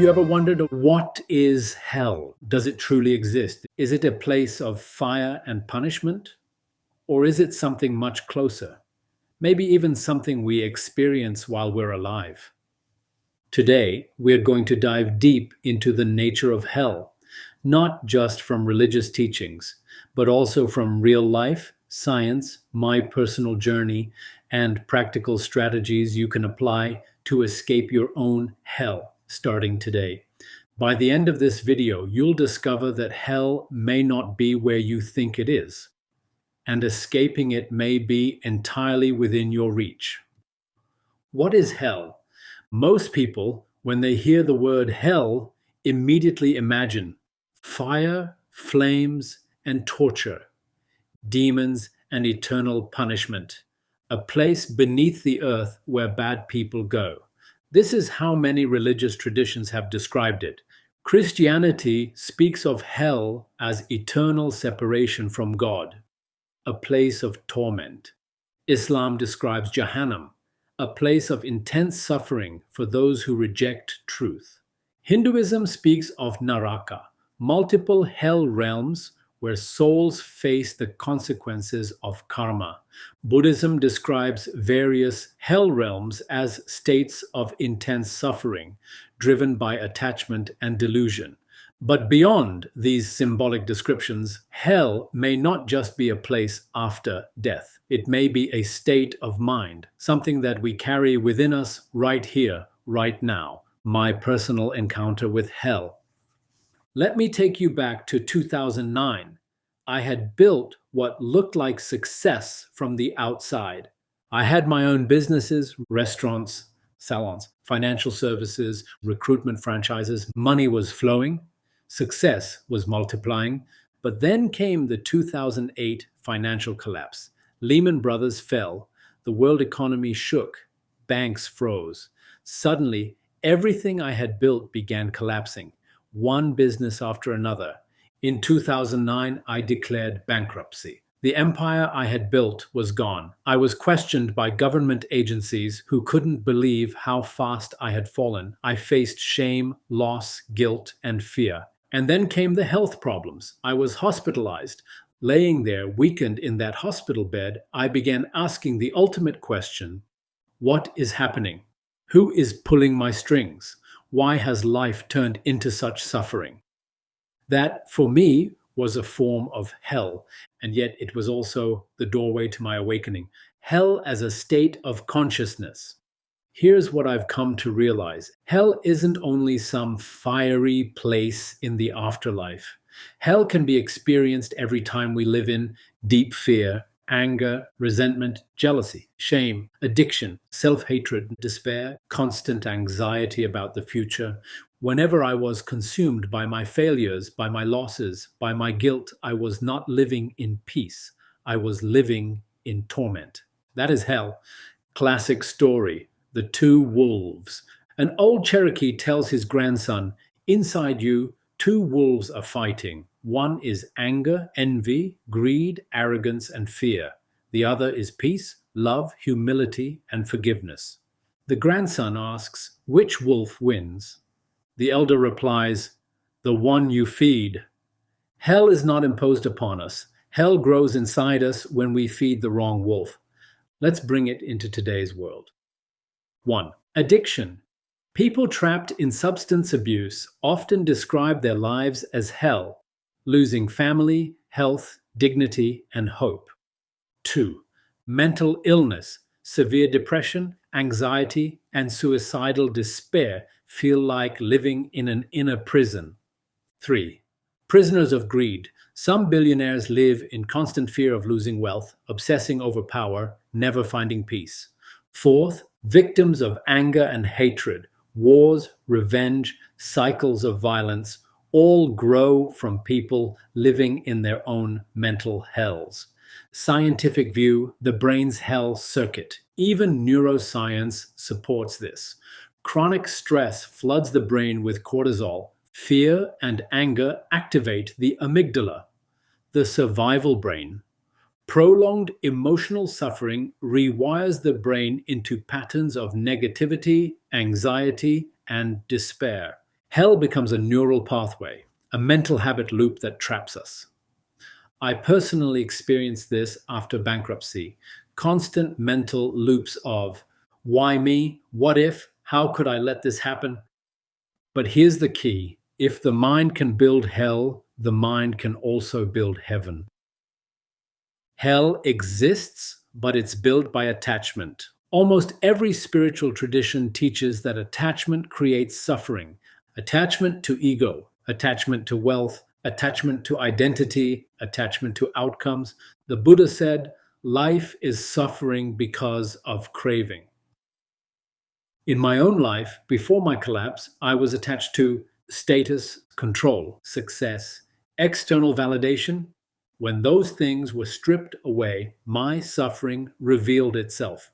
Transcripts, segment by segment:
you ever wondered what is hell? Does it truly exist? Is it a place of fire and punishment? Or is it something much closer? Maybe even something we experience while we're alive? Today, we're going to dive deep into the nature of hell, not just from religious teachings, but also from real life, science, my personal journey, and practical strategies you can apply to escape your own hell starting today. By the end of this video, you'll discover that hell may not be where you think it is, and escaping it may be entirely within your reach. What is hell? Most people, when they hear the word hell, immediately imagine fire, flames, and torture, demons, and eternal punishment, a place beneath the earth where bad people go. This is how many religious traditions have described it. Christianity speaks of hell as eternal separation from God, a place of torment. Islam describes Jahannam, a place of intense suffering for those who reject truth. Hinduism speaks of Naraka, multiple hell realms where souls face the consequences of karma. Buddhism describes various hell realms as states of intense suffering, driven by attachment and delusion. But beyond these symbolic descriptions, hell may not just be a place after death. It may be a state of mind, something that we carry within us right here, right now. My personal encounter with hell. Let me take you back to 2009. I had built what looked like success from the outside. I had my own businesses, restaurants, salons, financial services, recruitment franchises. Money was flowing. Success was multiplying. But then came the 2008 financial collapse. Lehman Brothers fell. The world economy shook. Banks froze. Suddenly, everything I had built began collapsing, one business after another. In 2009, I declared bankruptcy. The empire I had built was gone. I was questioned by government agencies who couldn't believe how fast I had fallen. I faced shame, loss, guilt, and fear. And then came the health problems. I was hospitalized. Laying there, weakened in that hospital bed, I began asking the ultimate question: what is happening? Who is pulling my strings? Why has life turned into such suffering? That, for me, was a form of hell, and yet it was also the doorway to my awakening. Hell as a state of consciousness. Here's what I've come to realize. Hell isn't only some fiery place in the afterlife. Hell can be experienced every time we live in deep fear, anger, resentment, jealousy, shame, addiction, self-hatred, despair, constant anxiety about the future. Whenever I was consumed by my failures, by my losses, by my guilt, I was not living in peace. I was living in torment. That is hell. Classic story, the two wolves. An old Cherokee tells his grandson, inside you, two wolves are fighting. One is anger, envy, greed, arrogance, and fear. The other is peace, love, humility, and forgiveness. The grandson asks, which wolf wins? The elder replies, the one you feed. Hell is not imposed upon us. Hell grows inside us when we feed the wrong wolf. Let's bring it into today's world. 1. Addiction. People trapped in substance abuse often describe their lives as hell, losing family, health, dignity, and hope. 2. Mental illness, severe depression, anxiety, and suicidal despair feel like living in an inner prison. 3. Prisoners of greed. Some billionaires live in constant fear of losing wealth, obsessing over power, never finding peace. 4. Victims of anger and hatred. Wars, revenge, cycles of violence all grow from people living in their own mental hells. Scientific view, the brain's hell circuit. Even neuroscience supports this. Chronic stress floods the brain with cortisol. Fear and anger activate the amygdala, the survival brain. Prolonged emotional suffering rewires the brain into patterns of negativity, anxiety, and despair. Hell becomes a neural pathway, a mental habit loop that traps us. I personally experienced this after bankruptcy. Constant mental loops of why me? What if? How could I let this happen? But here's the key: if the mind can build hell, the mind can also build heaven. Hell exists, but it's built by attachment. Almost every spiritual tradition teaches that attachment creates suffering. Attachment to ego, attachment to wealth, attachment to identity, attachment to outcomes. The Buddha said, life is suffering because of craving. In my own life, before my collapse, I was attached to status, control, success, external validation. When those things were stripped away, my suffering revealed itself.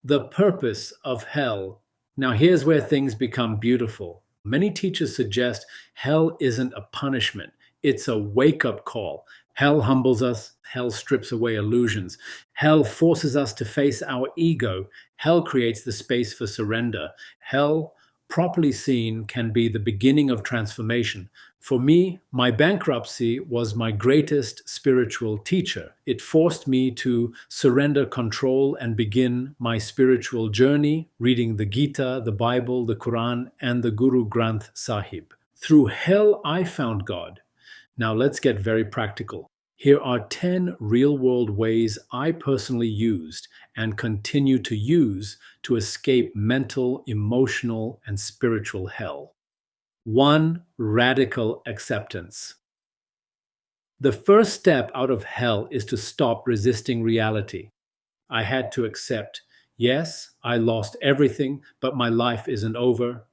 The purpose of hell. Now, here's where things become beautiful. Many teachers suggest hell isn't a punishment, it's a wake up call. Hell humbles us, hell strips away illusions, hell forces us to face our ego, hell creates the space for surrender. Hell, properly seen, can be the beginning of transformation. For me, my bankruptcy was my greatest spiritual teacher. It forced me to surrender control and begin my spiritual journey, reading the Gita, the Bible, the Quran, and the Guru Granth Sahib. Through hell, I found God. Now let's get very practical. Here are 10 real world ways I personally used and continue to use to escape mental, emotional, and spiritual hell. 1. Radical acceptance. The first step out of hell is to stop resisting reality. I had to accept, yes, I lost everything, but my life isn't over.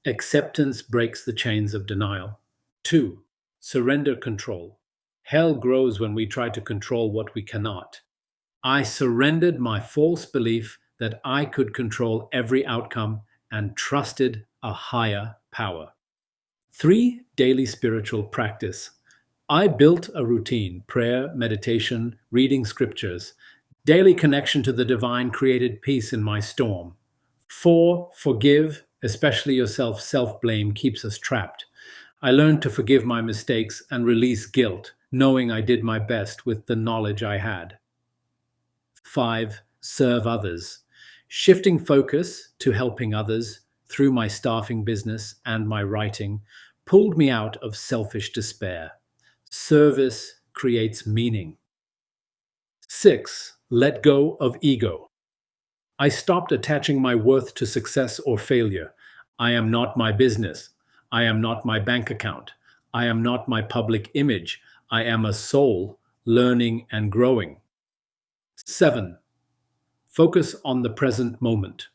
Acceptance breaks the chains of denial. 2. Surrender control. Hell grows when we try to control what we cannot. I surrendered my false belief that I could control every outcome and trusted a higher power. 3. Daily spiritual practice. I built a routine: prayer, meditation, reading scriptures. Daily connection to the divine created peace in my storm. 4. Forgive, especially yourself. Self-blame keeps us trapped. I learned to forgive my mistakes and release guilt, knowing I did my best with the knowledge I had. 5. Serve others. Shifting focus to helping others through my staffing business and my writing pulled me out of selfish despair. Service creates meaning. 6. Let go of ego. I stopped attaching my worth to success or failure. I am not my business. I am not my bank account. I am not my public image. I am a soul learning and growing. 7. Focus on the present moment.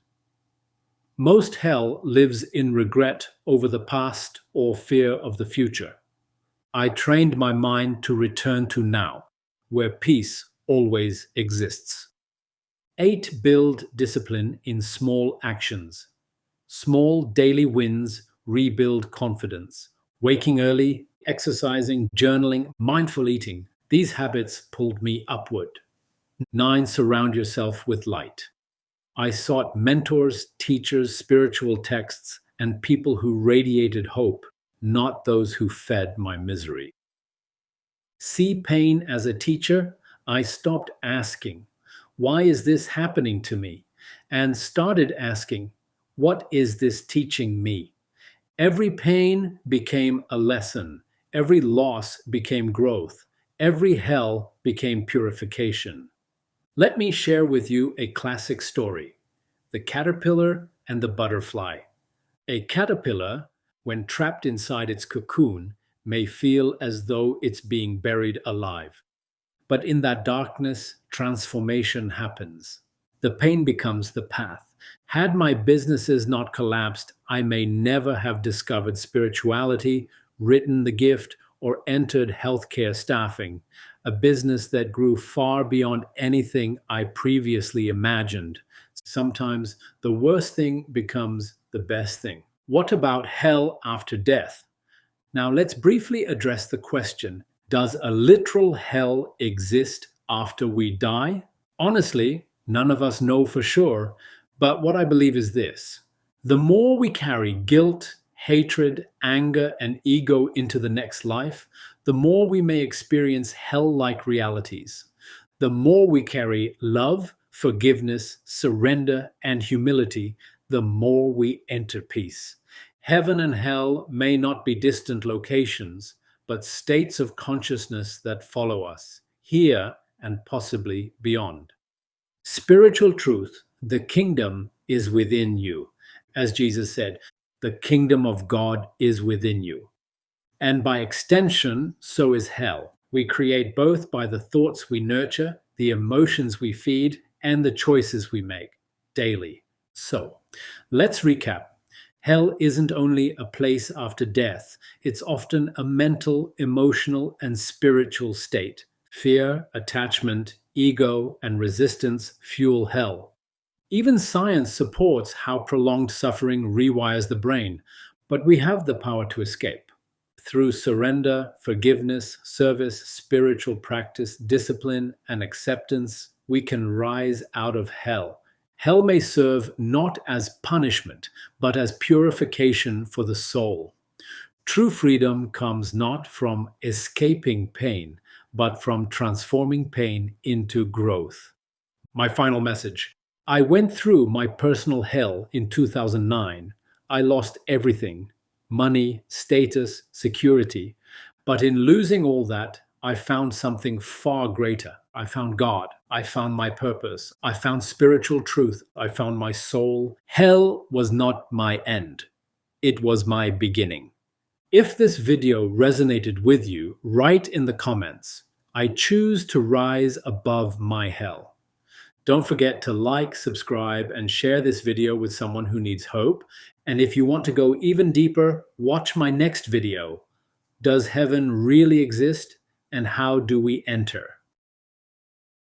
Most hell lives in regret over the past or fear of the future. I trained my mind to return to now, where peace always exists. 8. Build discipline in small actions. Small daily wins rebuild confidence. Waking early, exercising, journaling, mindful eating. These habits pulled me upward. 9. Surround yourself with light. I sought mentors, teachers, spiritual texts, and people who radiated hope, not those who fed my misery. See pain as a teacher. I stopped asking, why is this happening to me? And started asking, what is this teaching me? Every pain became a lesson. Every loss became growth. Every hell became purification. Let me share with you a classic story: the caterpillar and the butterfly. A caterpillar, when trapped inside its cocoon, may feel as though it's being buried alive. But in that darkness, transformation happens. The pain becomes the path. Had my businesses not collapsed, I may never have discovered spirituality, written the gift, or entered healthcare staffing, a business that grew far beyond anything I previously imagined. Sometimes the worst thing becomes the best thing. What about hell after death? Now let's briefly address the question: does a literal hell exist after we die? Honestly, none of us know for sure, but what I believe is this: the more we carry guilt, hatred, anger, and ego into the next life, the more we may experience hell like realities. The more we carry love, forgiveness, surrender, and humility, the more we enter peace. Heaven and hell may not be distant locations, but states of consciousness that follow us, here and possibly beyond. Spiritual truth, the kingdom is within you. As Jesus said, the kingdom of God is within you. And by extension, so is hell. We create both by the thoughts we nurture, the emotions we feed, and the choices we make daily. So, let's recap. Hell isn't only a place after death, it's often a mental, emotional, and spiritual state. Fear, attachment, ego, and resistance fuel hell. Even science supports how prolonged suffering rewires the brain, but we have the power to escape. Through surrender, forgiveness, service, spiritual practice, discipline, and acceptance, we can rise out of hell. Hell may serve not as punishment, but as purification for the soul. True freedom comes not from escaping pain, but from transforming pain into growth. My final message. I went through my personal hell in 2009. I lost everything: money, status, security. But in losing all that, I found something far greater. I found God. I found my purpose. I found spiritual truth. I found my soul. Hell was not my end, it was my beginning. If this video resonated with you, write in the comments, I choose to rise above my hell. Don't forget to like, subscribe, and share this video with someone who needs hope. And if you want to go even deeper, watch my next video. Does heaven really exist? And how do we enter?